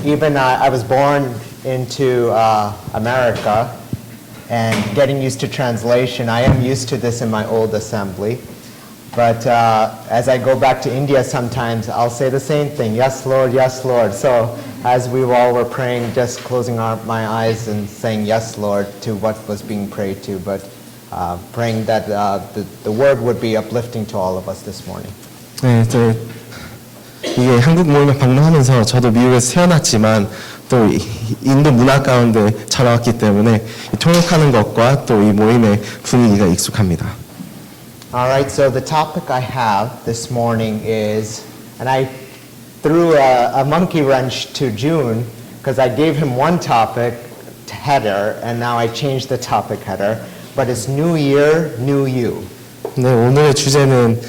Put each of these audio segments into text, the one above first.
Even I was born into America, and getting used to translation, I am used to this in my old assembly. But as I go back to India sometimes, I'll say the same thing, yes, Lord, yes, Lord. So as we all were praying, just closing my eyes and saying yes, Lord, to what was being prayed to, but praying that the word would be uplifting to all of us this morning. 네, 이게 한국 모임에 방문하면서 저도 미국에서 태어났지만 또 인도 문화 가운데 자라왔기 때문에 통역하는 것과 또 이 모임의 분위기가 익숙합니다. Alright, so the topic I have this morning is, and I threw a monkey wrench to June because I gave him one topic header and now I changed the topic header, but it's New Year, New You. 네, 오늘의 주제는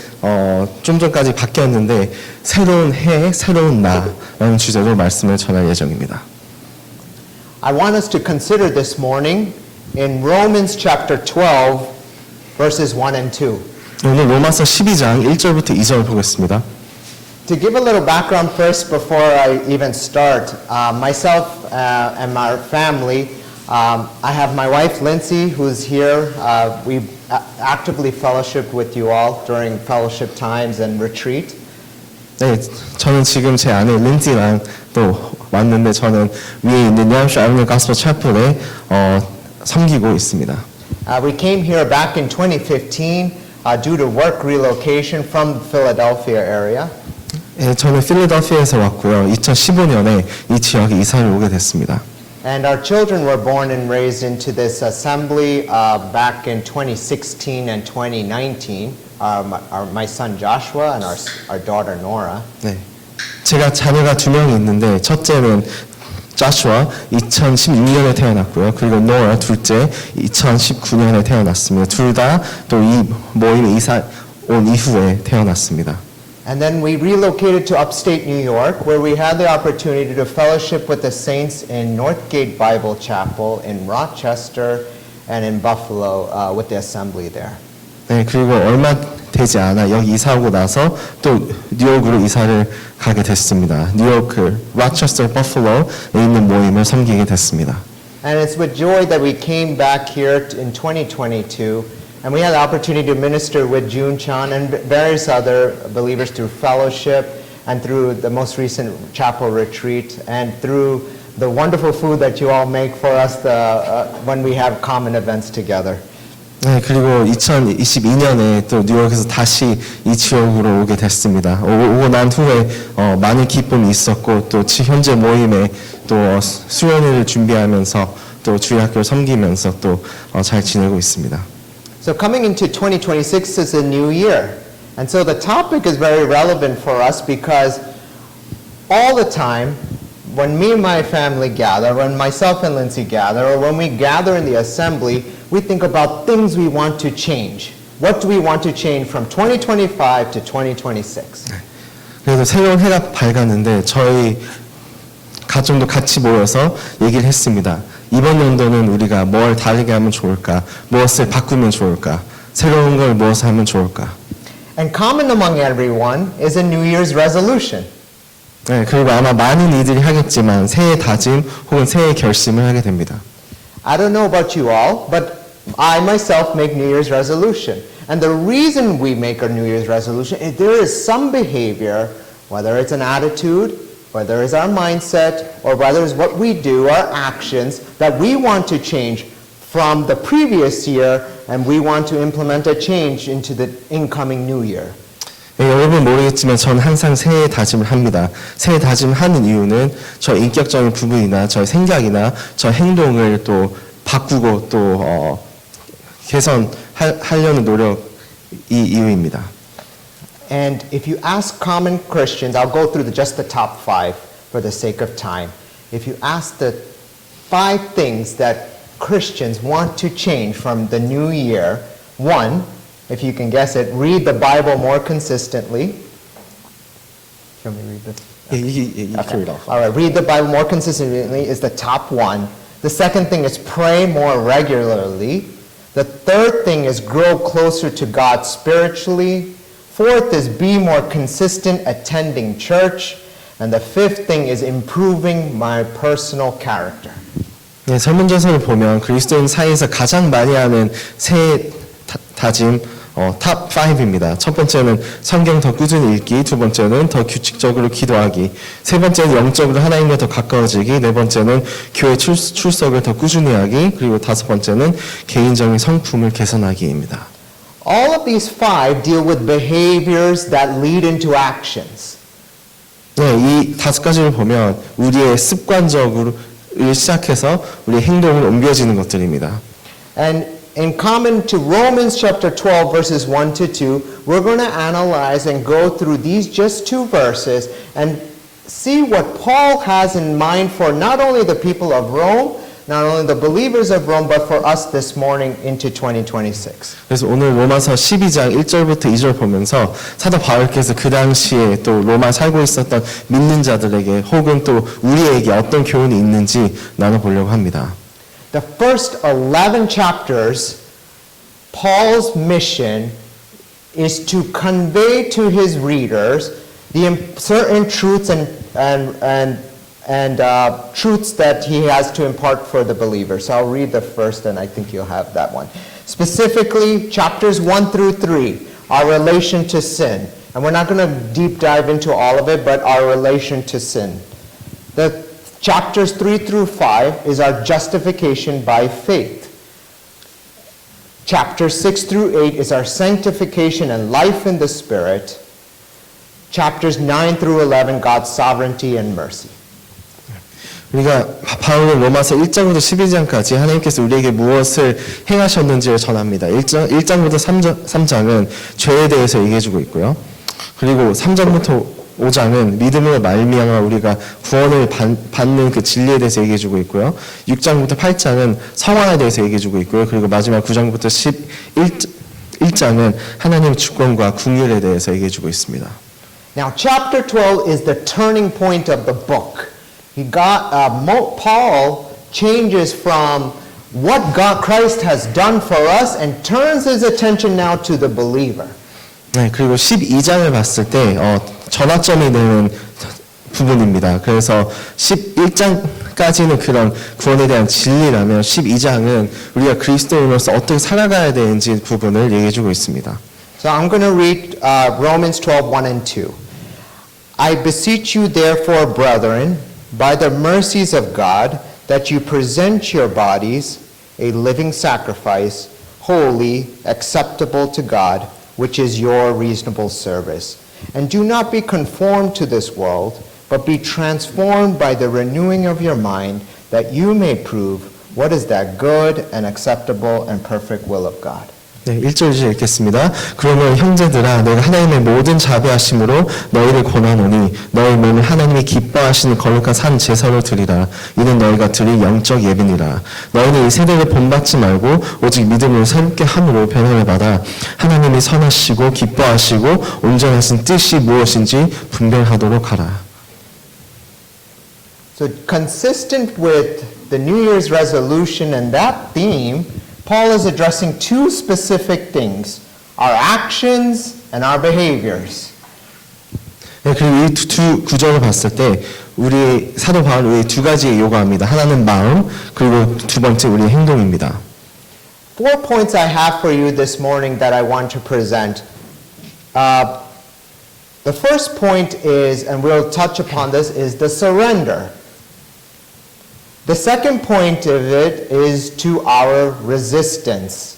좀 전까지 바뀌었는데 새로운 해, 새로운 나라는 주제로 말씀을 전할 예정입니다. I want us to consider this morning in Romans chapter 12 verses 1 and 2. 오늘 로마서 12장 1절부터 2절 보겠습니다. To give a little background first before I even start, myself and my family, I have my wife Lindsay who's here. We actively fellowship with you all during fellowship times and retreat. 네, 저는 지금 제 아내 린지랑 또 왔는데 저는 위에 있는 New Hampshire Avenue Gospel Chapel에 섬기고 있습니다. We came here back in 2015 due to work relocation from the Philadelphia area. 네, 저는 필라델피아에서 왔고요. 2015년에 이 지역에 이사를 오게 됐습니다. And our children were born and raised into this assembly back in 2016 and 2019. My son Joshua and our daughter Nora. 네, 제가 자녀가 두 명이 있는데 첫째는 Joshua 2016년에 태어났고요. 그리고 Nora 둘째 2019년에 태어났습니다. 둘 다 또 이 모임에 이사 온 이후에 태어났습니다. And then we relocated to upstate New York, where we had the opportunity to fellowship with the saints in Northgate Bible Chapel in Rochester and in Buffalo with the assembly there. 네, 그리고 얼마 되지 않아 여기 이사 오고 나서 또 뉴욕으로 이사를 가게 됐습니다. 뉴욕 로체스터 버플로에 있는 모임을 섬기게 됐습니다. And it's with joy that we came back here in 2022. And we had the opportunity to minister with June Chan and various other believers through fellowship and through the most recent chapel retreat and through the wonderful food that you all make for us when we have common events together. 네, 그리고 2022년에 또 뉴욕에서 다시 이 지역으로 오게 됐습니다. 오고 난 후에 많은 기쁨이 있었고 또 현재 모임에 또 수련회를 준비하면서 또 주일학교를 섬기면서 또 잘 지내고 있습니다. So coming into 2026 is a new year. And so the topic is very relevant for us because all the time, when me and my family gather, when myself and Lindsay gather, or when we gather in the assembly, we think about things we want to change. What do we want to change from 2025 to 2026? 그래서 새로운 해가 밝았는데 저희 가정도 같이 모여서 얘기를 했습니다. 이번 연도는 우리가 뭘 다르게 하면 좋을까? 무엇을 바꾸면 좋을까? 새로운 걸 무엇을 하면 좋을까? And common among everyone is a New Year's resolution. 네, 그리고 아마 많은 이들이 하겠지만 새해 다짐 혹은 새해 결심을 하게 됩니다. I don't know about you all, but I myself make New Year's resolution. And the reason we make a New Year's resolution is there is some behavior, whether it's an attitude, whether it's our mindset, or whether it's what we do, our actions, that we want to change from the previous year, and we want to implement a change into the incoming new year. 네, 여러분 모르겠지만 저는 항상 새해 다짐을 합니다. 새해 다짐을 하는 이유는 저의 인격적인 부분이나 저의 생각이나 저의 행동을 또 바꾸고 또 개선하려는 노력이 이유입니다. And if you ask common Christians, I'll go through just the top 5 for the sake of time. If you ask the 5 things that Christians want to change from the new year, 1, if you can guess it, read the Bible more consistently. Can we read this? You Okay. read off. All right, read the Bible more consistently is the top 1. The second thing is pray more regularly. The third thing is grow closer to God spiritually. Fourth is be more consistent attending church. And the fifth thing is improving my personal character. 네, 설문조사를 보면 그리스도인 사이에서 가장 많이 하는 세 다짐 탑 5입니다. 첫 번째는 성경 더 꾸준히 읽기, 두 번째는 더 규칙적으로 기도하기, 세 번째는 영적으로 하나님과 더 가까워지기, 네 번째는 교회 출석을 더 꾸준히 하기, 그리고 다섯 번째는 개인적인 성품을 개선하기입니다. All of these five deal with behaviors that lead into actions. 네, 이 다섯 가지를 보면 우리의 습관적으로 시작해서 우리의 행동을 옮겨지는 것들입니다. And in common to Romans chapter 12 verses 1 to 2, we're going to analyze and go through these just two verses and see what Paul has in mind for not only the people of Rome, not only the believers of Rome, but for us this morning into 2026. 그래서 오늘 로마서 12장 1절부터 2절 보면서 사도 바울께서 그 당시에 또 로마에 살고 있었던 믿는 자들에게 혹은 또 우리에게 어떤 교훈이 있는지 나눠보려고 합니다. The first 11 chapters, Paul's mission is to convey to his readers the certain truths and truths that he has to impart for the believers. So I'll read the first, and I think you'll have that one. Specifically, chapters 1 through 3, our relation to sin. And we're not going to deep dive into all of it, but our relation to sin. The chapters 3 through 5 is our justification by faith. Chapters 6 through 8 is our sanctification and life in the Spirit. Chapters 9 through 11, God's sovereignty and mercy. 우리가 바울은 로마서 1장부터 12장까지 하나님께서 우리에게 무엇을 행하셨는지를 전합니다. 1장부터 3장은 죄에 대해서 얘기해주고 있고요. 그리고 3장부터 5장은 믿음으로 말미암아 우리가 구원을 받는 그 진리에 대해서 얘기해주고 있고요. 6장부터 8장은 성화에 대해서 얘기해주고 있고요. 그리고 마지막 9장부터 11장은 하나님의 주권과 궁율에 대해서 얘기해주고 있습니다. Now, chapter 12 is the turning point of the book. Paul changes from what Christ has done for us and turns his attention now to the believer. 네, 그리고 12장을 봤을 때 전환점이 되는 부분입니다. 그래서 11장까지는 그런 구원에 대한 진리라면 12장은 우리가 그리스도인으로서 어떻게 살아가야 되는지 부분을 얘기해주고 있습니다. So I'm going to read Romans 12, 1 and 2. I beseech you therefore, brethren, by the mercies of God, that you present your bodies a living sacrifice, holy, acceptable to God, which is your reasonable service. And do not be conformed to this world, but be transformed by the renewing of your mind, that you may prove what is that good and acceptable and perfect will of God. 네, 1절 읽겠습니다. 그러면 형제들아 내가 하나님의 모든 자비하심으로 너희를 권하노니 너희 몸을 하나님이 기뻐하시는 거룩한 산 제사로 드리라. 이는 너희가 드릴 영적 예비니라. 너희는 이 세대를 본받지 말고 오직 믿음으로 새롭게 함으로 변화를 받아 하나님이 선하시고 기뻐하시고 온전하신 뜻이 무엇인지 분별하도록 하라. So consistent with the New Year's resolution and that theme, Paul is addressing two specific things, our actions and our behaviors. 네, 그리고 이 두 구절을 봤을 때 우리 사도 바울은 우리 두 가지 요구합니다. 하나는 마음, 그리고 두 번째 우리의 행동입니다. 4 points I have for you this morning that I want to present. The first point is, and we'll touch upon this, is the surrender. The second point of it is to our resistance.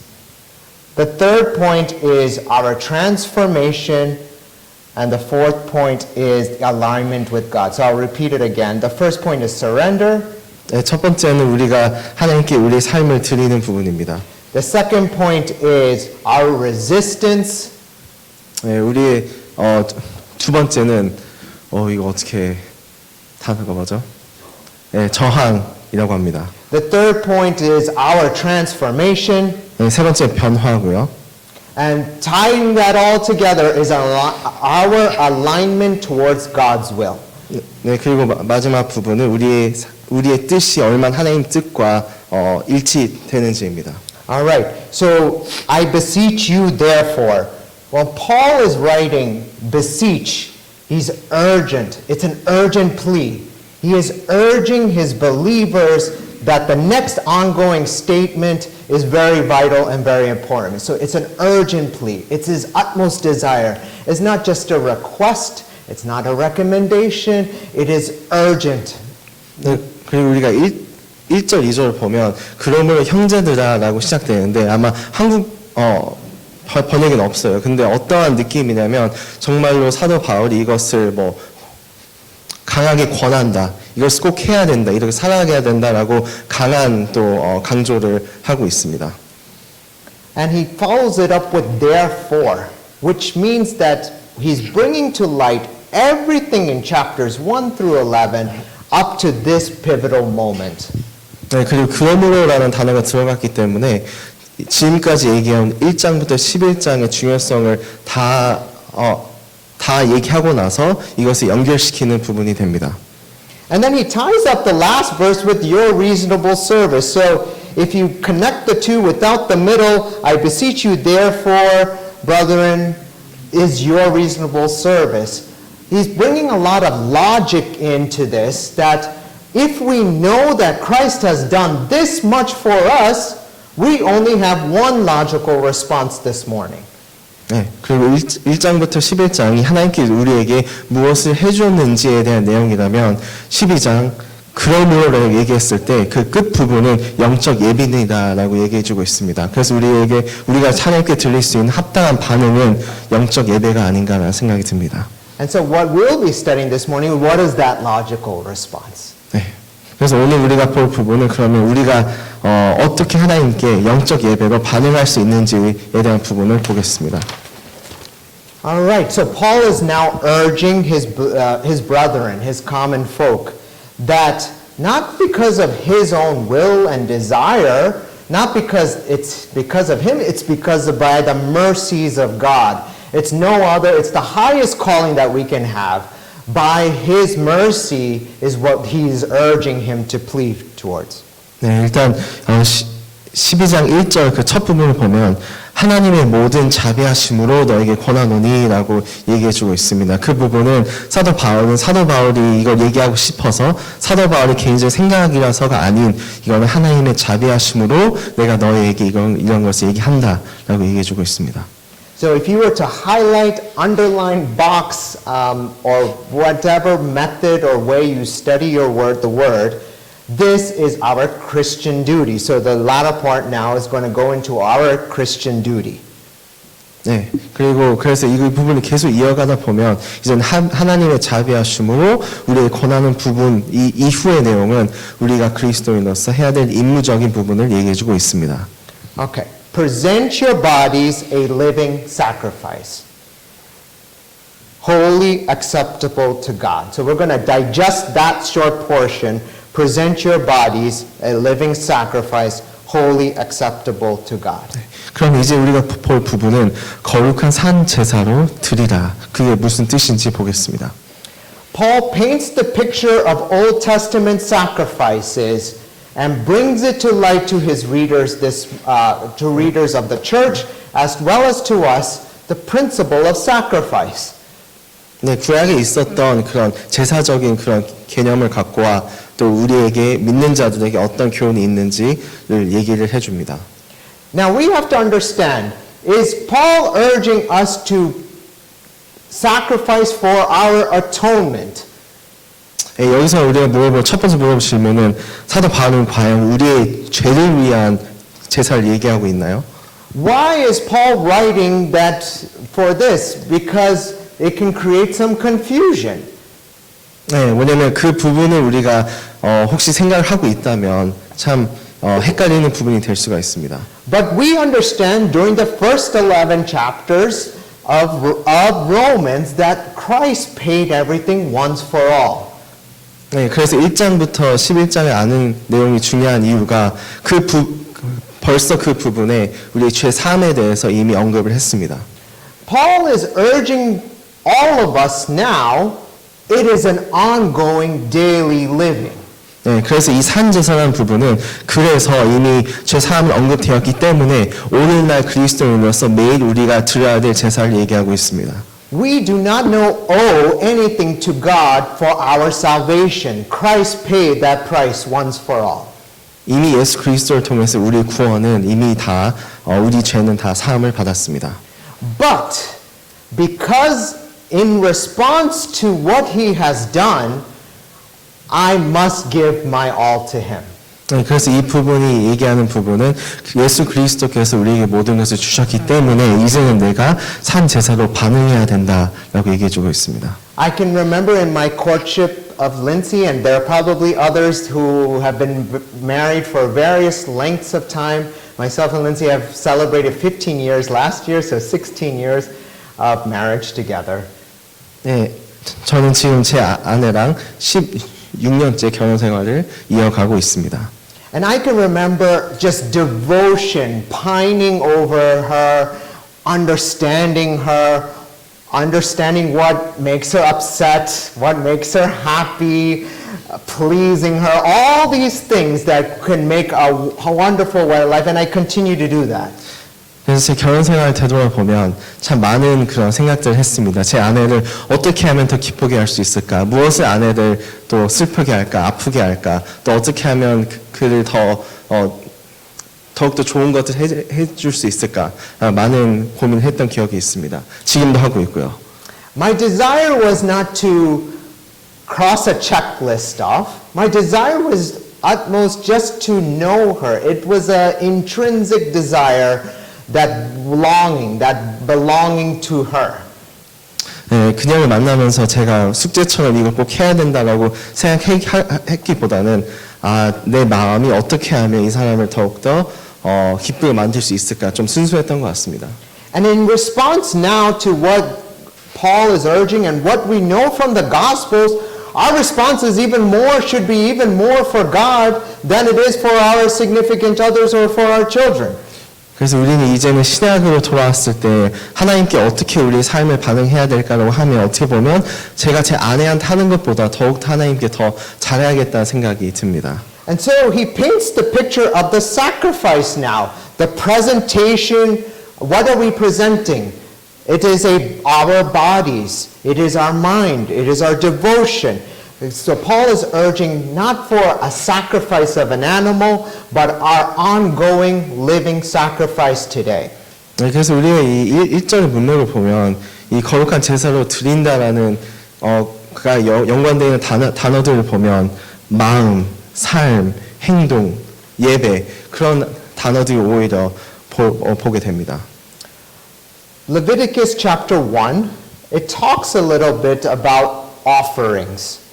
The third point is our transformation. And the fourth point is alignment with God. So I'll repeat it again. The first point is surrender. 네, 첫 번째는 우리가 하나님께 우리의 삶을 드리는 부분입니다. The second point is our resistance. 네, 우리의 두 번째는 이거 어떻게 단어가 뭐죠? 네, 저항이라고 합니다. The third point is our transformation. 네, 세 번째 변화고요. And tying that all together is our alignment towards God's will. 네, 그리고 마지막 부분은 우리의 뜻이 얼마나 하나님 뜻과 일치되는지입니다. All right. So I beseech you therefore. When Paul is writing beseech, He's urgent. It's an urgent plea. He is urging his believers that the next ongoing statement is very vital and very important. So it's an urgent plea. It's his utmost desire. It's not just a request. It's not a recommendation. It is urgent. 네, 그리고 우리가 1절, 2절을 보면 그러므로 형제들아 라고 시작되는데 아마 한국 번역은 없어요. 근데 어떠한 느낌이냐면 정말로 사도 바울이 이것을 뭐 강하게 권한다. 이것을 꼭 해야 된다. 이렇게 살아가야 된다라고 강한 또 강조를 하고 있습니다. And he follows it up with therefore, which means that he's bringing to light everything in chapters 1 through 11 up to this pivotal moment. 네, 그리고 그러므로라는 단어가 들어갔기 때문에 지금까지 얘기한 1장부터 11장의 중요성을 다 얘기하고 나서 이것을 연결시키는 부분이 됩니다. And then he ties up the last verse with your reasonable service. So if you connect the two without the middle, I beseech you therefore, brethren, is your reasonable service. He's bringing a lot of logic into this, that if we know that Christ has done this much for us, we only have one logical response this morning. 네, 그리고 1장부터 11장이 하나님께서 우리에게 무엇을 해주었는지에 대한 내용이라면 12장 그러므로라고 얘기했을 때 그 끝부분은 영적 예비이다라고 얘기해주고 있습니다. 그래서 우리가 하나님께 드릴 수 있는 합당한 반응은 영적 예배가 아닌가라는 생각이 듭니다. And so what we'll be studying this morning, what is that logical response? 네, 그래서 오늘 우리가 볼 부분은 그러면 우리가 어떻게 하나님께 영적 예배로 반응할 수 있는지에 대한 부분을 보겠습니다. All right, so Paul is now urging his brethren, his common folk, that not because of his own will and desire, not because it's because of him, it's because by the mercies of God. It's no other, it's the highest calling that we can have. By his mercy is what he's urging him to plead towards. 네, 일단 12장 1절 그 첫 부분을 보면 하나님의 모든 자비하심으로 너에게 권하노니라고 얘기해주고 있습니다. 그 부분은 사도 바울이 이걸 얘기하고 싶어서 사도 바울의 개인적 생각이라서가 아닌 이거는 하나님의 자비하심으로 내가 너에게 이런 것을 얘기한다라고 얘기해주고 있습니다. So if you were to highlight, underline, box, or whatever method or way you study your word, the word, this is our Christian duty. So the latter part now is going to go into our Christian duty. 네, 그래서 이 부분을 계속 이어가다 보면 이제는 하나님의 자비하심으로 우리의 권하는 부분 이 이후의 내용은 우리가 그리스도인으로서 해야 될 임무적인 부분을 얘기해주고 있습니다. Okay. Present your bodies a living sacrifice, holy, acceptable to God. So we're going to digest that short portion. Present your bodies a living sacrifice, holy, acceptable to God. 그럼 이제 우리가 볼 부분은 거룩한 산 제사로 드리라. 그게 무슨 뜻인지 보겠습니다. Paul paints the picture of Old Testament sacrifices and brings it to light to his readers, to readers of the church, as well as to us, the principle of sacrifice. 네, 구약에 있었던 그런 제사적인 그런 개념을 갖고와 또 우리에게 믿는 자들에게 어떤 교훈이 있는지를 얘기를 해줍니다. Now we have to understand, is Paul urging us to sacrifice for our atonement? 네, 여기서 우리가 첫 번째 물어볼 질문은 사도 바울은 과연 우리의 죄를 위한 제사를 얘기하고 있나요? Why is Paul writing that for this? Because it can create some confusion. 네, 왜냐하면 그 부분을 우리가 혹시 생각을 하고 있다면 참 헷갈리는 부분이 될 수가 있습니다. But we understand during the first 11 chapters of Romans that Christ paid everything once for all. 네, 그래서 1장부터 11장에 아는 내용이 중요한 이유가 벌써 그 부분에 우리의 죄 사함에 대해서 이미 언급을 했습니다. Paul is urging all of us now, it is an ongoing daily living. 네, 그래서 이 산제사라는 부분은 그래서 이미 죄 사함을 언급되었기 때문에 오늘날 그리스도인으로서 매일 우리가 드려야 될 제사를 얘기하고 있습니다. We do not owe anything to God for our salvation. Christ paid that price once for all. 이미 예수 그리스도를 통해서 우리 구원은 이미 다 우리 죄는 다 사함을 받았습니다. But because in response to what he has done, I must give my all to him. 그래서 이 부분이 얘기하는 부분은 예수 그리스도께서 우리에게 모든 것을 주셨기 때문에 이제는 내가 산 제사로 반응해야 된다라고 얘기해주고 있습니다. I can remember in my courtship of Lindsay, and there are probably others who have been married for various lengths of time. Myself and Lindsay have celebrated 15 years last year, so 16 years of marriage together. 네, 저는 지금 제 아내랑 16년째 결혼 생활을 이어가고 있습니다. And I can remember just devotion, pining over her, understanding what makes her upset, what makes her happy, pleasing her, all these things that can make a wonderful way of life, and I continue to do that. 그래서 제 결혼 생활을 되돌아보면 참 많은 그런 생각들을 했습니다. 제 아내를 어떻게 하면 더 기쁘게 할 수 있을까? 무엇을 아내를 또 슬프게 할까? 아프게 할까? 또 어떻게 하면 그를 더욱더 좋은 것을 해줄 수 있을까? 많은 고민을 했던 기억이 있습니다. 지금도 하고 있고요. My desire was not to cross a checklist off. My desire was utmost just to know her. It was an intrinsic desire, that longing, that belonging to her. 네, 그녀를 만나면서 제가 숙제처럼 이걸 꼭 해야 된다라고 생각했기보다는 내 마음이 어떻게 하면 이 사람을 더욱더 기쁘게 만들 수 있을까 좀 순수했던 것 같습니다. And in response now to what Paul is urging and what we know from the Gospels, our response is should be even more for God than it is for our significant others or for our children. 그래서 우리는 이제는 신약으로 돌아왔을 때 하나님께 어떻게 우리의 삶을 반응해야 될까라고 하면 어떻게 보면 제가 제 아내한테 하는 것보다 더욱 하나님께 더 잘해야겠다는 생각이 듭니다. And so he paints the picture of the sacrifice now. The presentation, what are we presenting? It is our bodies, it is our mind, it is our devotion. So Paul is urging not for a sacrifice of an animal, but our ongoing living sacrifice today. 네, 그래서 우리가 이 1절의 문맥을 보면 이 거룩한 제사로 드린다라는 가 연관되어 있는 단어들을 보면 마음, 삶, 행동, 예배 그런 단어들이 오히려 보게 됩니다. Leviticus chapter 1, it talks a little bit about offerings.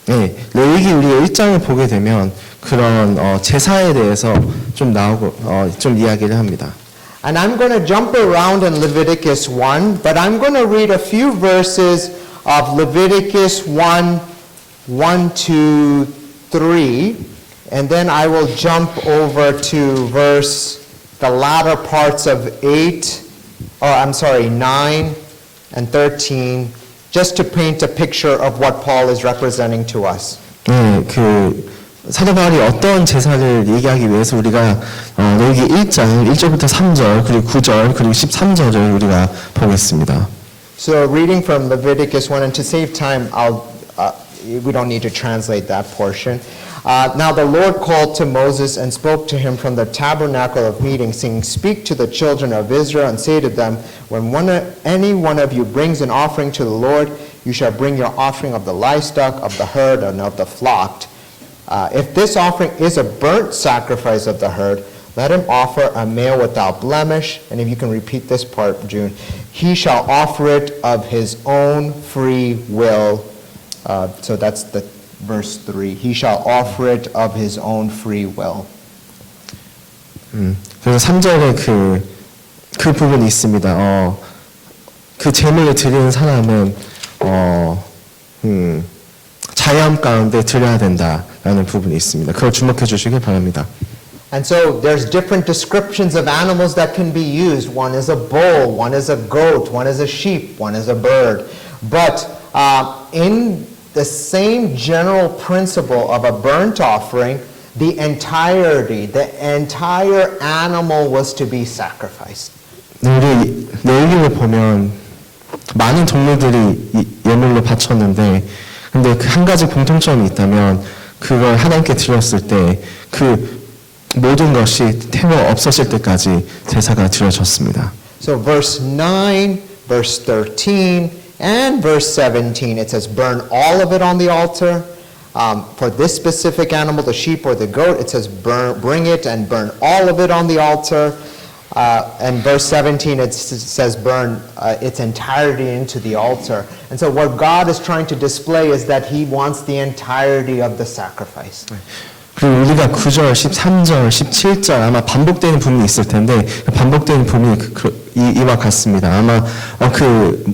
네, 레위기 우리가 1장을 보게 되면 그런 제사에 대해서 좀 나오고 좀 이야기를 합니다. And I'm going to jump around in Leviticus 1, but I'm going to read a few verses of Leviticus 1, 1 to 3, and then I will jump over to the latter parts of 9 and 13, just to paint a picture of what Paul is representing to us. 네, 사도 바울이 어떤 제사를 얘기하기 위해서 우리가 레위기 1장 1절부터 3절 그리고 9절 그리고 13절을 우리가 보겠습니다. So reading from Leviticus 1, and to save time, we don't need to translate that portion. Now the Lord called to Moses and spoke to him from the tabernacle of meeting, saying, "Speak to the children of Israel and say to them, when any one of you brings an offering to the Lord, you shall bring your offering of the livestock, of the herd, and of the flock. If this offering is a burnt sacrifice of the herd, let him offer a male without blemish." And if you can repeat this part, June. "He shall offer it of his own free will." So that's the verse 3. "He shall offer it of his own free will." 그래서 3절에 그 부분이 있습니다. 그 제물을 드리는 사람은 자유함 가운데 드려야 된다라는 부분이 있습니다. 그걸 주목해 주시길 바랍니다. And so there's different descriptions of animals that can be used. One is a bull, one is a goat, one is a sheep, one is a bird. But in the same general principle of a burnt offering, the entire animal was to be sacrificed. 우리 레위기를 보면 많은 동물들이 예물로 바쳤는데, 근데 그 한 가지 공통점이 있다면 그걸 하나님께 드렸을 때 그 모든 것이 태워 없어질 때까지 제사가 드려졌습니다. So verse 9, verse 13, and verse 17, it says, burn all of it on the altar. For this specific animal, the sheep or the goat, it says, bring it and burn all of it on the altar. And verse 17, it says, burn its entirety into the altar. And so what God is trying to display is that he wants the entirety of the sacrifice. 그리고 우리가 9절, 13절, 17절 아마 반복되는 부분이 있을 텐데 반복되는 부분이 이와 같습니다. 아마 그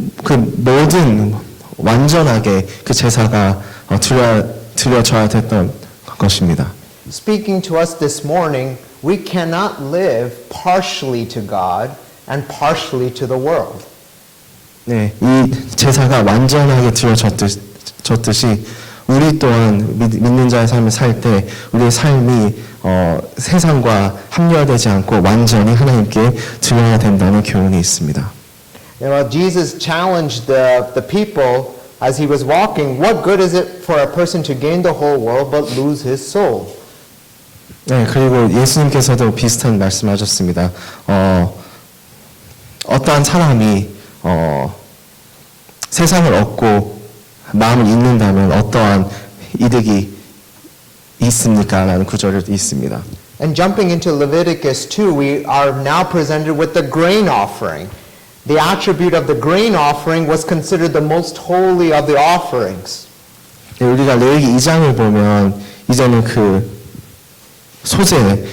모든 완전하게 그 제사가 드려져야 됐던 것입니다. Speaking to us this morning, we cannot live partially to God and partially to the world. 네, 이 제사가 완전하게 드려졌듯이 우리 또한 믿는 자의 삶을 살 때 우리의 삶이 세상과 합리화되지 않고 완전히 하나님께 드려야 된다는 교훈이 있습니다. You know, Jesus challenged the people as he was walking, what good is it for a person to gain the whole world but lose his soul? 네, 그리고 예수님께서도 비슷한 말씀하셨습니다. 어떠한 사람이 세상을 얻고 마음을 잃는다면 어떠한 이득이 있습니까? 라는 구절이 있습니다. And jumping into Leviticus 2, we are now presented with the grain offering. The attribute of the grain offering was considered the most holy of the offerings. 네, 우리가 레위기 2장을 보면 이제는 그 소재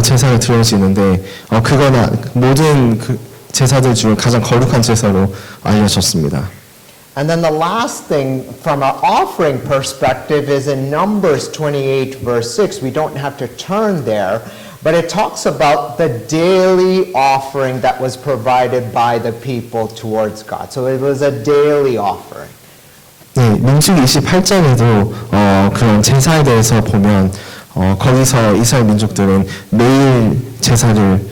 제사가 드려지는데 그거나 모든 그 제사들 중 가장 거룩한 제사로 알려졌습니다. And then the last thing from an offering perspective is in Numbers 28 verse 6. We don't have to turn there, but it talks about the daily offering that was provided by the people towards God. So it was a daily offering. 네, 민수기 28장에도 그런 제사에 대해서 보면 거기서 이스라엘 민족들은 매일 제사를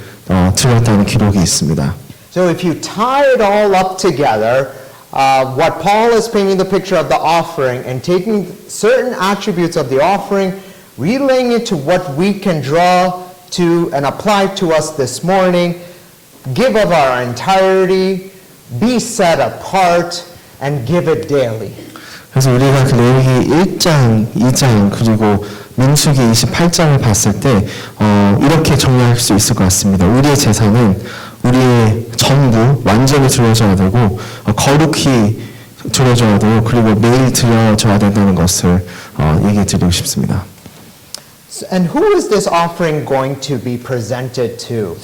드렸다는 기록이 있습니다. So if you tie it all up together, what Paul is painting the picture of the offering and taking certain attributes of the offering, relaying it to what we can draw to and apply to us this morning, give of our entirety, be set apart, and give it daily. 그래서 우리가 그 레위기 1장, 2장 그리고 민수기 28장을 봤을 때 이렇게 정리할 수 있을 것 같습니다. 우리의 제사는 우리의 전부 완전히 드려져야 되고 거룩히 드려져야 되고 그리고 매일 드려져야 된다는 것을 얘기해 드리고 싶습니다. And who is this offering going to be presented to?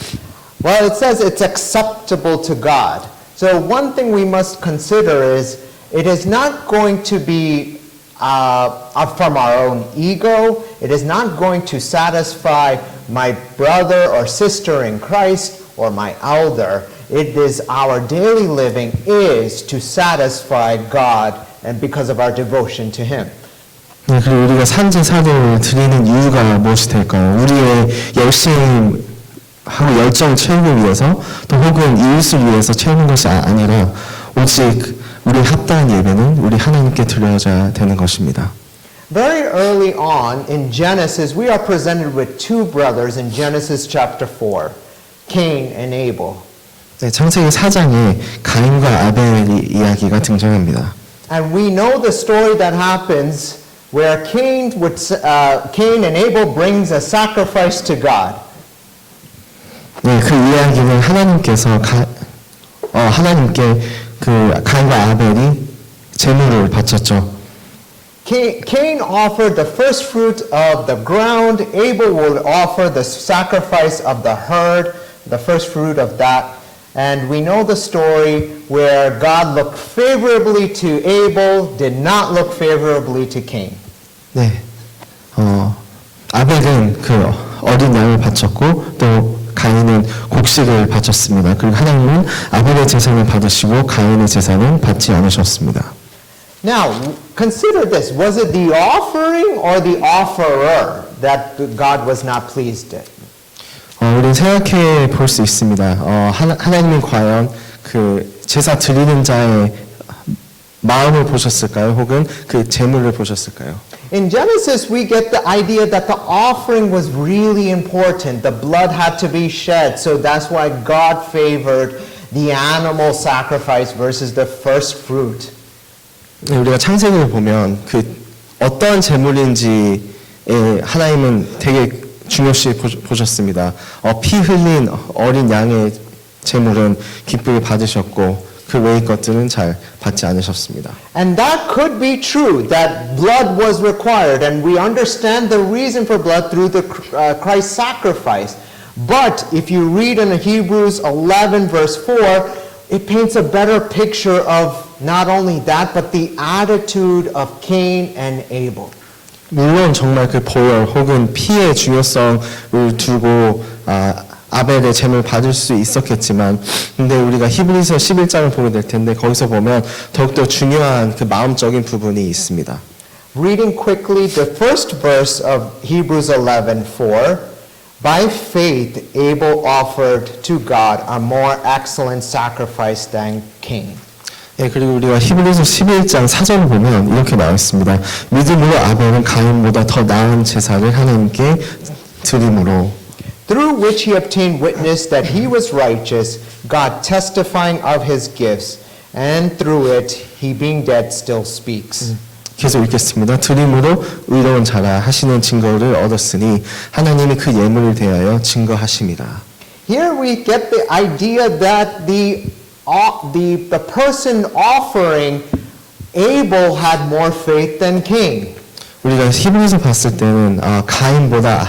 Well, it says it's acceptable to God. So one thing we must consider is it is not going to be from our own ego. It is not going to satisfy my brother or sister in Christ or my elder. It is our daily living is to satisfy God and because of our devotion to Him. 네, 그리고 우리가 산제사를 드리는 이유가 무엇이 될까요? 우리의 열심하고 열정을 채우기 위해서 또 혹은 이웃을 위해서 채우는 것이 아니라 오직 우리 합당한 예배는 우리 하나님께 드려져야 되는 것입니다. Very early on in Genesis, we are presented with two brothers in Genesis chapter 4, Cain and Abel. 네, 창세기 4장에 가인과 아벨의 이야기가 등장합니다. And we know the story that happens where Cain and Abel brings a sacrifice to God. 네, 그 이야기는 하나님께서 하나님께 그 가인과 아벨이 제물을 바쳤죠. Cain offered the first fruit of the ground. Abel would offer the sacrifice of the herd, the first fruit of that. And we know the story where God looked favorably to Abel, did not look favorably to Cain. 네, 아벨은 그 어린 양을 바쳤고 또 가인은 곡식을 바쳤습니다. 그리고 하나님은 아벨의 제사는 받으시고 가인의 제사는 받지 않으셨습니다. Now, consider this. Was it the offering or the offerer that God was not pleased with? 우리는 생각해 볼 수 있습니다. 하나님은 과연 그 제사 드리는 자의 마음을 보셨을까요? 혹은 그 제물을 보셨을까요? In Genesis, we get the idea that the offering was really important. The blood had to be shed, so that's why God favored the animal sacrifice versus the first fruit. 네, 우리가 창세기를 보면 그 어떠한 제물인지에 하나님은 되게 중요시 보셨습니다. 피 흘린 어린 양의 제물은 기쁘게 받으셨고 그 외의 것들은 잘 받지 않으셨습니다. And that could be true, that blood was required, and we understand the reason for blood through the Christ sacrifice. But if you read in Hebrews 11 verse 4, it paints a better picture of not only that, but the attitude of Cain and Abel. 물론 정말 그 보혈 혹은 피의 중요성을 두고 아벨의 제물 받을 수 있었겠지만, 근데 우리가 히브리서 11장을 보게 될 텐데 거기서 보면 더욱더 중요한 그 마음적인 부분이 있습니다. Reading quickly the first verse of Hebrews 11:4, by faith Abel offered to God a more excellent sacrifice than Cain. 예, 그리고 우리가 히브리서 11장 4절을 보면 이렇게 나와 있습니다. 믿음으로 아벨은 가인보다 더 나은 제사를 하나님께 드림으로 Through which he obtained witness that he was righteous, God testifying of his gifts, and through it he being dead still speaks. 계속 읽겠습니다. 드림으로 의로운 자라 하시는 증거를 얻었으니 하나님이 그 예물을 대하여 증거하심이라. Here we get the idea that the person offering Abel had more faith than Cain. 우리가 히브리서 봤을 때는 가인보다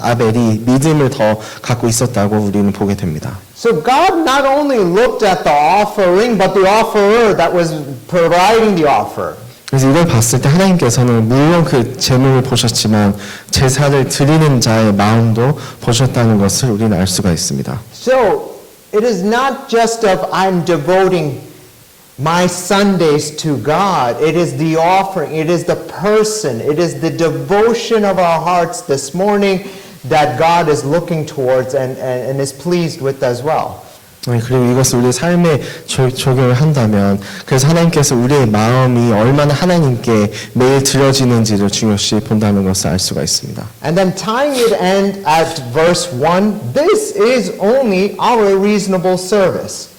아벨이 믿음을 더 갖고 있었다고 우리는 보게 됩니다. So God not only looked at the offering, but the offerer that was providing the offer. 그래서 이걸 봤을 때 하나님께서는 물론 그 제물을 보셨지만 제사를 드리는 자의 마음도 보셨다는 것을 우리는 알 수가 있습니다. So it is not just of I'm devoting my Sundays to God. It is the offering. It is the person. It is the devotion of our hearts this morning that God is looking towards and is pleased with as well. 그리고 이것을 우리의 삶에 적용을 한다면 그래서 하나님께서 우리의 마음이 얼마나 하나님께 매일 드려지는지를 중요시 본다는 것을 알 수가 있습니다. And then tying it in at verse 1, this is only our reasonable service.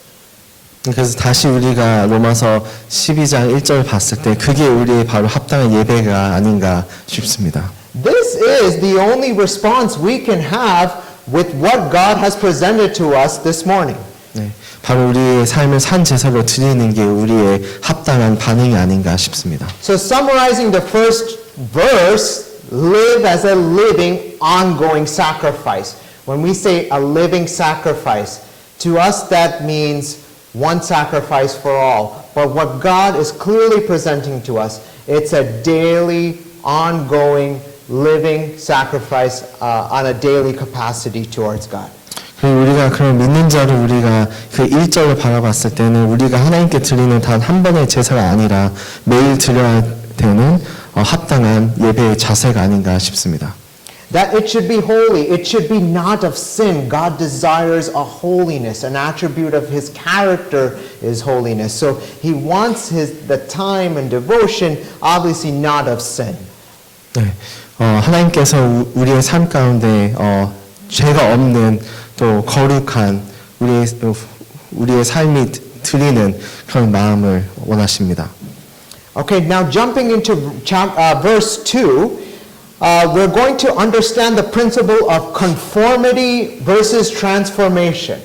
그래서 다시 우리가 로마서 12장 1절 봤을 때 그게 우리의 바로 합당한 예배가 아닌가 싶습니다. This is the only response we can have with what God has presented to us this morning. 네, 바로 우리의 삶을 산 제사로 드리는 게 우리의 합당한 반응이 아닌가 싶습니다. So summarizing the first verse, live as a living, ongoing sacrifice. When we say a living sacrifice, to us that means one sacrifice for all. But what God is clearly presenting to us, it's a daily, ongoing, living sacrifice on a daily capacity towards God. 그리고 우리가 그런 믿는 자를 우리가 그 1절을 바라봤을 때는 우리가 하나님께 드리는 단 한 번의 제사가 아니라 매일 드려야 되는 합당한 예배의 자세가 아닌가 싶습니다. That it should be holy. It should be not of sin. God desires a holiness. An attribute of His character is holiness. So He wants the time and devotion, obviously not of sin. 네, 하나님께서 우리의 삶 가운데 죄가 없는 또 거룩한 우리의 삶이 드리는 그런 마음을 원하십니다. Okay, now jumping into verse 2, we're going to understand the principle of conformity versus transformation.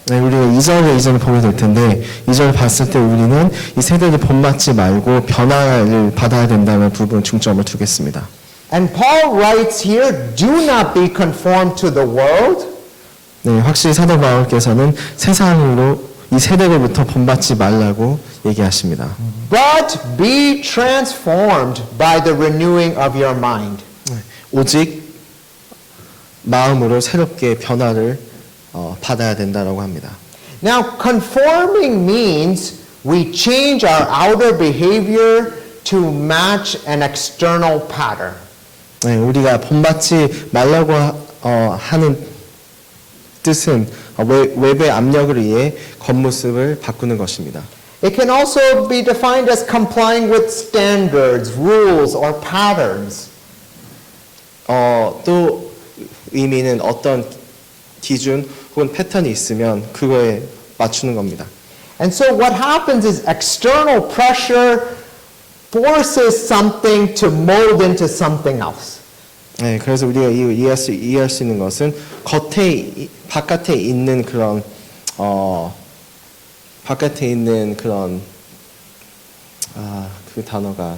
네, 우리가 2절을 보게 될 텐데 2절 봤을 때 우리는 이 세대를 본받지 말고 변화를 받아야 된다는 부분 중점을 두겠습니다. And Paul writes here, do not be conformed to the world. 네, 확실히 사도 바울께서는 세상으로 이 세대로부터 본받지 말라고 얘기하십니다. But be transformed by the renewing of your mind. 오직 마음으로 새롭게 변화를 받아야 된다라고 합니다. Now, conforming means we change our outer behavior to match an external pattern. 네, 우리가 본받지 말라고 하는 뜻은 외부의 압력을 의해 겉모습을 바꾸는 것입니다. It can also be defined as complying with standards, rules, or patterns. 또 의미는 어떤 기준 혹은 패턴이 있으면 그거에 맞추는 겁니다. And so what happens is external pressure forces something to mold into something else. 네, 그래서 우리가 이해할 수 있는 것은 바깥에 있는 그런 그 단어가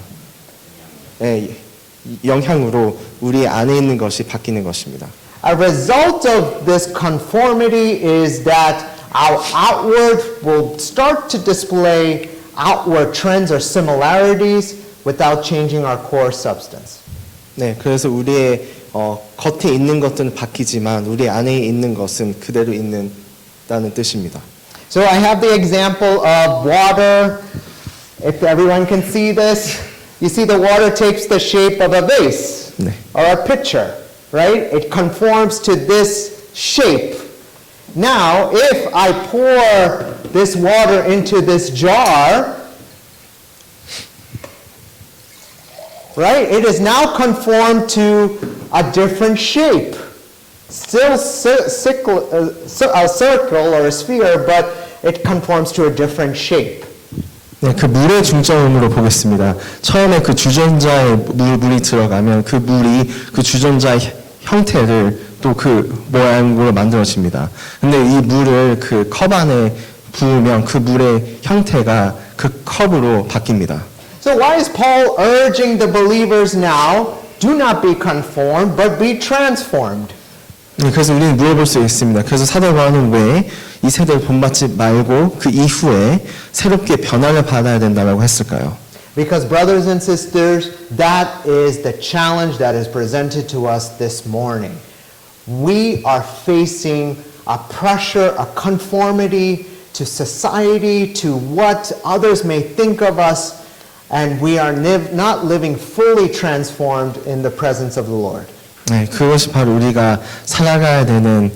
영향으로 우리 안에 있는 것이 바뀌는 것입니다. A result of this conformity is that our outward will start to display outward trends or similarities without changing our core substance. 네, 그래서 우리의 겉에 있는 것들은 바뀌지만 우리 안에 있는 것은 그대로 있는다는 뜻입니다. So I have the example of water. If everyone can see this, you see the water takes the shape of a vase 네. or a pitcher, right? It conforms to this shape. Now, if I pour this water into this jar, right, it is now conformed to a different shape. Still a circle or a sphere, but it conforms to a different shape. 네, 그 물의 중점으로 보겠습니다. 처음에 그 주전자에 물이 들어가면 그 물이 그 주전자의 형태를 또 그 모양으로 만들어집니다. 근데 이 물을 그 컵 안에 부으면 그 물의 형태가 그 컵으로 바뀝니다. So why is Paul urging the believers now, do not be conformed, but be transformed? 네, 그래서 우리는 물어볼 수 있습니다. 그래서 사도 바울은 왜 이 세대를 본받지 말고 그 이후에 새롭게 변화를 받아야 된다고 했을까요? Because brothers and sisters, that is the challenge that is presented to us this morning. We are facing a pressure, a conformity to society, to what others may think of us, and we are not living fully transformed in the presence of the Lord. 네, 그것이 바로 우리가 살아가야 되는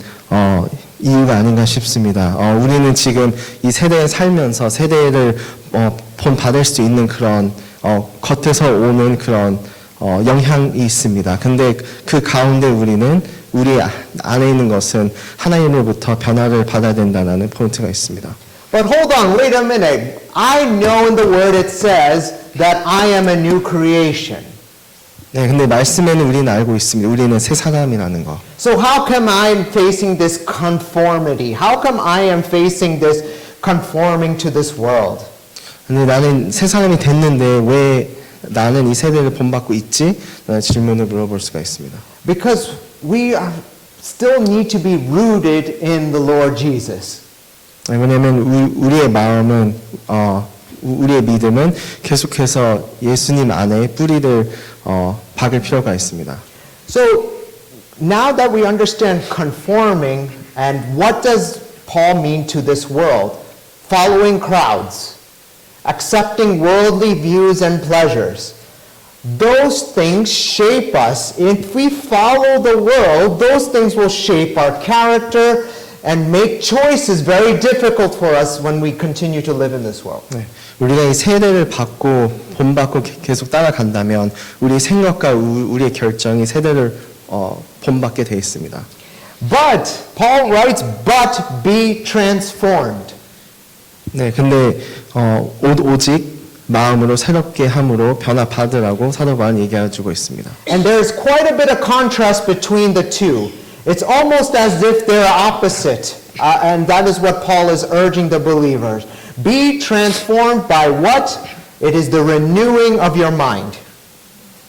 이유가 아닌가 싶습니다. 우리는 지금 이 세대에 살면서 세대를 본받을 수 있는 그런 겉에서 오는 그런 영향이 있습니다. 근데 그 가운데 우리는 우리 안에 있는 것은 하나님으로부터 변화를 받아야 된다는 포인트가 있습니다. But hold on, wait a minute. I know in the Word it says that I am a new creation. 네, 근데 말씀에는 우리는 알고 있습니다. 우리는 새 사람이라는 거. So how come I am facing this conformity? How come I am facing this conforming to this world? 근데 나는 새 사람이 됐는데 왜 나는 이 세대를 본받고 있지? 라는 질문을 물어볼 수가 있습니다. Because we still need to be rooted in the Lord Jesus. 왜냐하면 우리의 마음은 우리의 믿음은 계속해서 예수님 안에 뿌리를 박을 필요가 있습니다. So now that we understand conforming and what does Paul mean to this world? Following crowds, accepting worldly views and pleasures. Those things shape us. If we follow the world, those things will shape our character and make choices very difficult for us when we continue to live in this world. 네, 우리가 이 세대를 본받고 계속 따라간다면 우리의 생각과 우리의 결정이 세대를 본받게 돼 있습니다. But, Paul writes, but be transformed. 네, 근데 오직 마음으로 새롭게 함으로 변화 받으라고 사도 바울은 얘기해주고 있습니다. And there's quite a bit of contrast between the two. It's almost as if they're opposite. And that is what Paul is urging the believers. Be transformed by what? It is the renewing of your mind.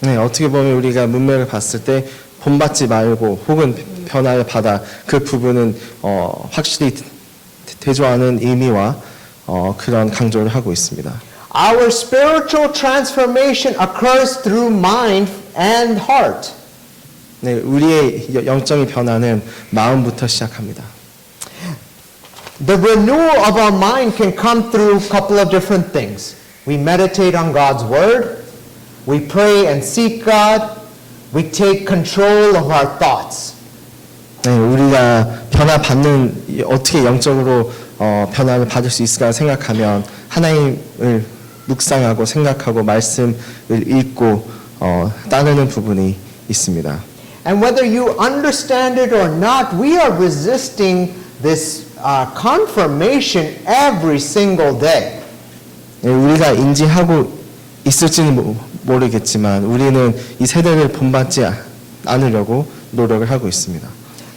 네, 어떻게 보면 우리가 문맥을 봤을 때 본받지 말고 혹은 변화를 받아 그 부분은 확실히 대조하는 의미와 그런 강조를 하고 있습니다. Our spiritual transformation occurs through mind and heart. 네, 우리의 영적인 변화는 마음부터 시작합니다. The renewal of our mind can come through a couple of different things. We meditate on God's Word, we pray and seek God, we take control of our thoughts. 네, 우리가 변화 받는 어떻게 영적으로 변화를 받을 수 있을까 생각하면 하나님을 묵상하고 생각하고 말씀을 읽고 따르는 부분이 있습니다. And whether you understand it or not, we are resisting this confirmation every single day. 우리가 인지하고 있을지는 모르겠지만 우리는 이 세대를 본받지 않으려고 노력을 하고 있습니다.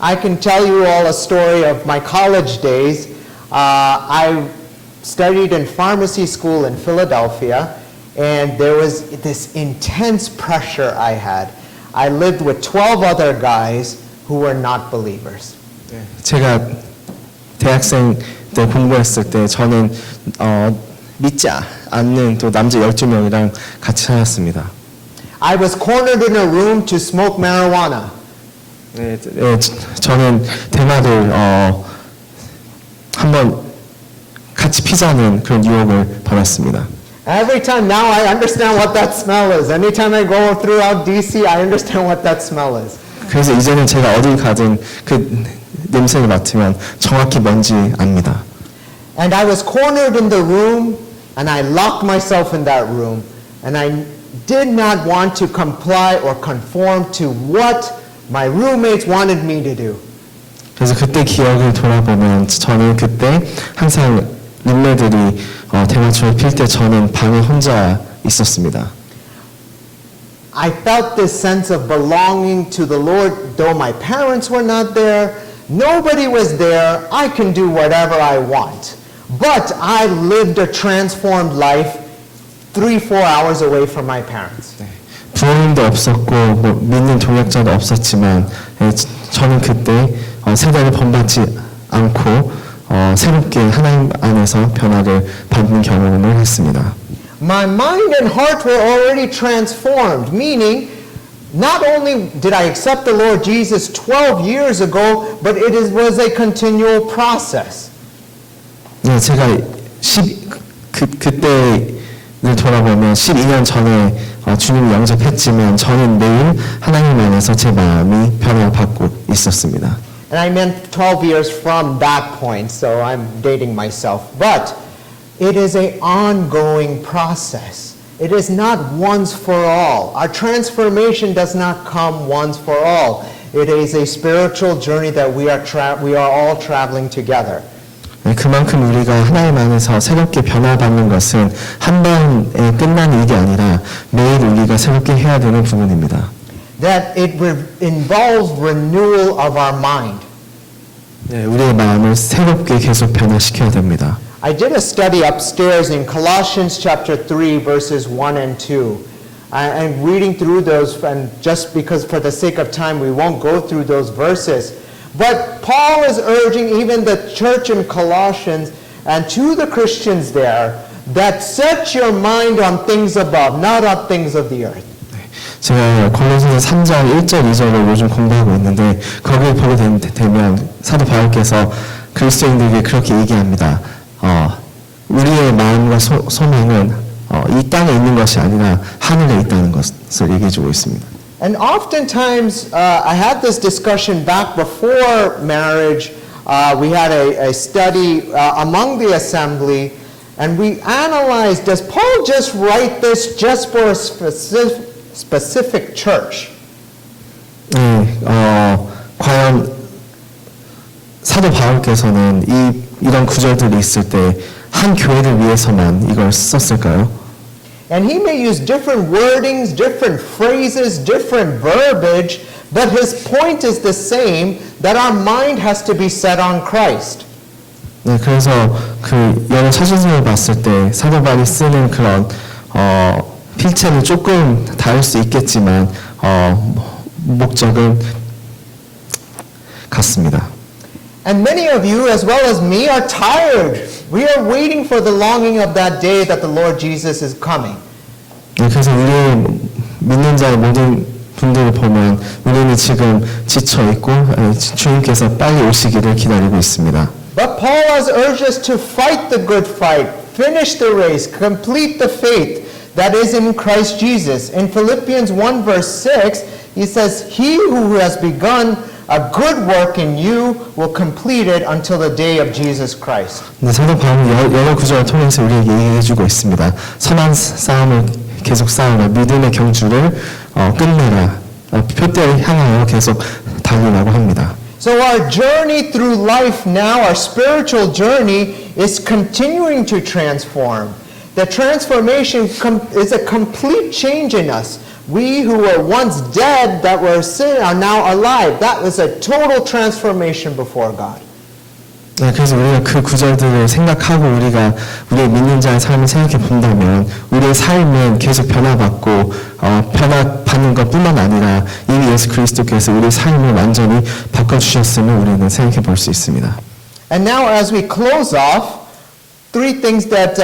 I can tell you all a story of my college days. I studied in pharmacy school in Philadelphia, and there was this intense pressure I had. I lived with 12 other guys who were not believers. 제가 대학생 때 공부했을 때 저는 믿지 않는 또 남자 12명이랑 같이 살았습니다. I was cornered in a room to smoke marijuana. 저는 대마를 한번 같이 피자는 그런 유혹을 받았습니다. Every time now I understand what that smell is. Anytime I go throughout DC, I understand what that smell is. 그래서 이제는 제가 어딜 가든 그 냄새를 맡으면 정확히 뭔지 압니다. And I was cornered in the room, and I locked myself in that room, and I did not want to comply or conform to what my roommates wanted me to do. 그래서 그때 기억을 돌아보면 저는 그때 항상 룸메들이 대마초를 필 때 저는 방에 혼자 있었습니다. I felt this sense of belonging to the Lord, though my parents were not there, nobody was there, I can do whatever I want. But I lived a transformed life 3-4 hours away from my parents. 부모님도 없었고 뭐 믿는 동역자도 없었지만 저는 그때 세대를 본받지 않고 새롭게 하나님 안에서 변화를 받는 경험을 했습니다. My mind and heart were already transformed, meaning not only did I accept the Lord Jesus 12 years ago, but it was a continual process. 네, 제가 그때를 돌아보면 12년 전에 주님을 영접했지만 저는 매일 하나님 안에서 제 마음이 변화받고 있었습니다. And I meant 12 years from that point, so I'm dating myself. But it is an ongoing process. It is not once for all. Our transformation does not come once for all. It is a spiritual journey that we are all traveling together. 그만큼 우리가 하나님 안에서 새롭게 변화받는 것은 한 번에 끝나는 일이 아니라 매일 우리가 새롭게 해야 되는 부분입니다. That it involves renewal of our mind. 네, 우리의 마음을 새롭게 계속 변화시켜야 됩니다. I did a study upstairs in Colossians chapter 3 verses 1 and 2. I'm reading through those, and just because for the sake of time we won't go through those verses. But Paul is urging even the church in Colossians and to the Christians there that set your mind on things above, not on things of the earth. 제가 골로새서 3장 1절 2절을 요즘 공부하고 있는데 거기에 보게 되면 사도 바울께서 그리스도인들에게 그렇게 얘기합니다. 우리의 마음과 소망은 이 땅에 있는 것이 아니라 하늘에 있다는 것을 얘기해 주고 있습니다. And oftentimes, I had this discussion back before marriage. We had a study among the assembly, and we analyzed, does Paul just write this just for a specific church? 네, 과연 사도 바울께서는 이런 구절들이 있을 때 한 교회를 위해서만 이걸 썼을까요? And he may use different wordings, different phrases, different verbiage, but his point is the same, that our mind has to be set on Christ. 네, 그래서 그 여러 사진을 봤을 때 사도 바울이 쓰는 그런 필체는 조금 다를 수 있겠지만 목적은 같습니다. And many of you, as well as me, are tired. We are waiting for the longing of that day that the Lord Jesus is coming. 그래서 우리 믿는 자의 모든 분들을 보면 우리는 지금 지쳐 있고 주님께서 빨리 오시기를 기다리고 있습니다. But Paul has urged us to fight the good fight, finish the race, complete the faith that is in Christ Jesus. In Philippians 1 verse 6, he says, "He who has begun a good work in you will complete it until the day of Jesus Christ. 네, 사도 바울은 여러 구절을 통해서 우리에게 얘기해주고 있습니다. 선한 싸움을 계속 싸우라. 믿음의 경주를 끝내라. 표대를 향하여 계속 달리라고 합니다. So our journey through life now, our spiritual journey, is continuing to transform. The transformation is a complete change in us. We who were once dead, that were sin, are now alive. That was a total transformation before God. 네, 그래서 우리가 그 구절들을 생각하고 우리가 우리의 믿는 자의 삶을 생각해 본다면 우리의 삶은 계속 변화받고 변화받는 것뿐만 아니라 이미 예수 그리스도께서 우리의 삶을 완전히 바꿔주셨음을 우리는 생각해 볼 수 있습니다. And now as we close off, three things that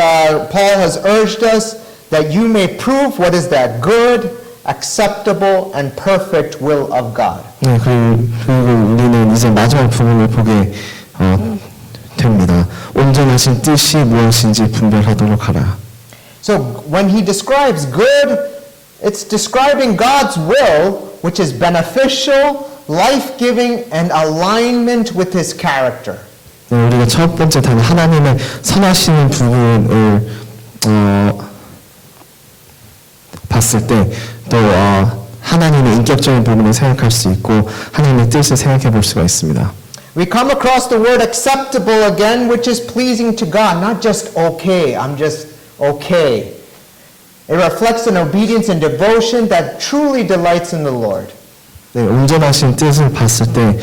Paul has urged us, that you may prove what is that good, acceptable, and perfect will of God. 네, 그리고 우리는 이제 마지막 부분을 보게 됩니다. 온전하신 뜻이 무엇인지 분별하도록 하라. So when he describes good, it's describing God's will, which is beneficial, life-giving, and alignment with his character. 네, 우리가 첫 번째 단어 하나님의 선하시는 부분을 봤을 때 또 하나님의 인격적인 부분을 생각할 수 있고 하나님의 뜻을 생각해 볼 수가 있습니다. We come across the word acceptable again, which is pleasing to God, not just okay, I'm just okay. It reflects an obedience and devotion that truly delights in the Lord. 네, 온전하신 뜻을 봤을 때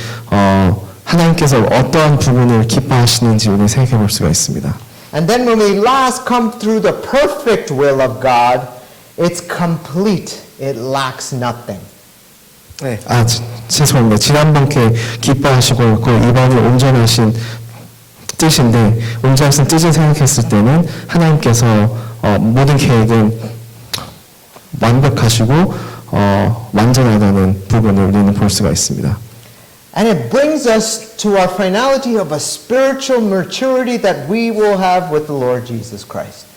하나님께서 어떠한 부분을 기뻐하시는지 우리 생각해 볼 수가 있습니다. And then when we last come through the perfect will of God, it's complete. It lacks nothing. 네. 죄송합니다. 지난번께 기뻐하시고 있고 이번에 온전하신 뜻인데 온전하신 뜻을 생각했을 때는 하나님께서 모든 계획은 완벽하시고 완전하다는 부분을 우리는 볼 수가 있습니다. And it brings us to our finality of a spiritual maturity that we will have with the Lord Jesus Christ.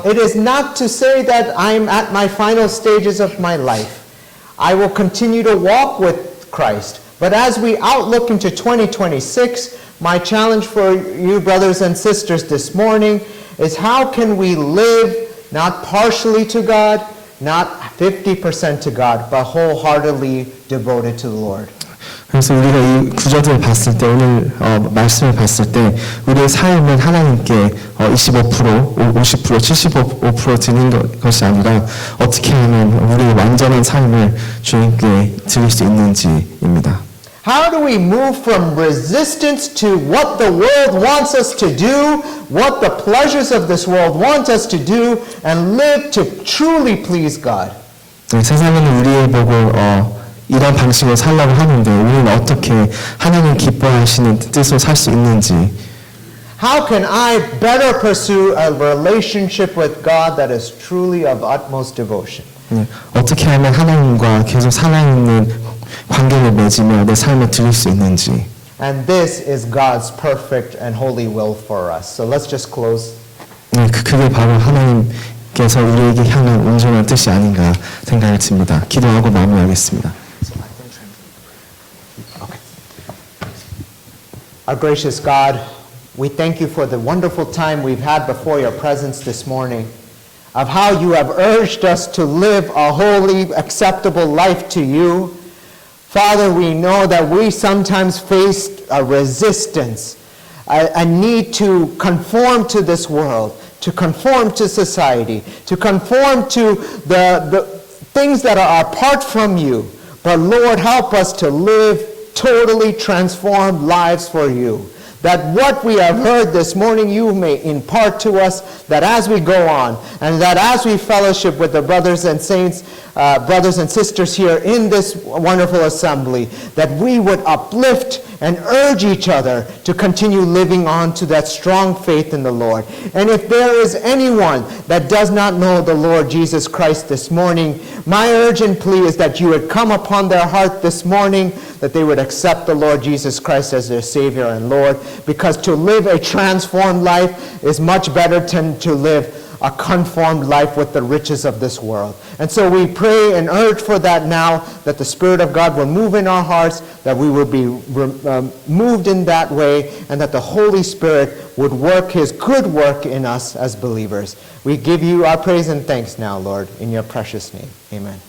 It is not to say that I'm at my final stages of my life. I will continue to walk with Christ. But as we outlook into 2026, my challenge for you brothers and sisters this morning is how can we live not partially to God, not 50% to God, but wholeheartedly devoted to the Lord. 그래서 우리가 이 구절들을 봤을 때 오늘 말씀을 봤을 때 우리의 삶은 하나님께 25%, 50%, 75% 드리는 것이 아니라 어떻게 하면 우리의 완전한 삶을 주님께 드릴 수 있는지입니다. How do we move from resistance to what the world wants us to do, what the pleasures of this world want us to do, and live to truly please God? 네, 세상은 우리를 보고 이런 방식으로 살라고 하는데 우리는 어떻게 하나님 기뻐하시는 뜻으로 살 수 있는지 How can I better pursue a relationship with God that is truly of utmost devotion? 네, 어떻게 하면 하나님과 계속 살아있는 관계를 맺으며 내 삶을 드릴 수 있는지 And this is God's perfect and holy will for us. So let's just close. 네, 그게 바로 하나님께서 우리에게 향한 온전한 뜻이 아닌가 생각이 듭니다. 기도하고 마무리하겠습니다. Our gracious God, we thank you for the wonderful time we've had before your presence this morning, of how you have urged us to live a holy, acceptable life to you. Father, we know that we sometimes face a resistance, a need to conform to this world, to conform to society, to conform to the things that are apart from you. But Lord, help us to live totally transformed lives for you. That what we have heard this morning you may impart to us, that as we go on, and that as we fellowship with the brothers and saints, brothers and sisters here in this wonderful assembly, that we would uplift and urge each other to continue living on to that strong faith in the Lord. And if there is anyone that does not know the Lord Jesus Christ this morning, my urgent plea is that you would come upon their heart this morning, that they would accept the Lord Jesus Christ as their Savior and Lord, because to live a transformed life is much better than to live a conformed life with the riches of this world. And so we pray and urge for that now, that the Spirit of God will move in our hearts, that we will be moved in that way, and that the Holy Spirit would work His good work in us as believers. We give you our praise and thanks now, Lord, in your precious name. Amen.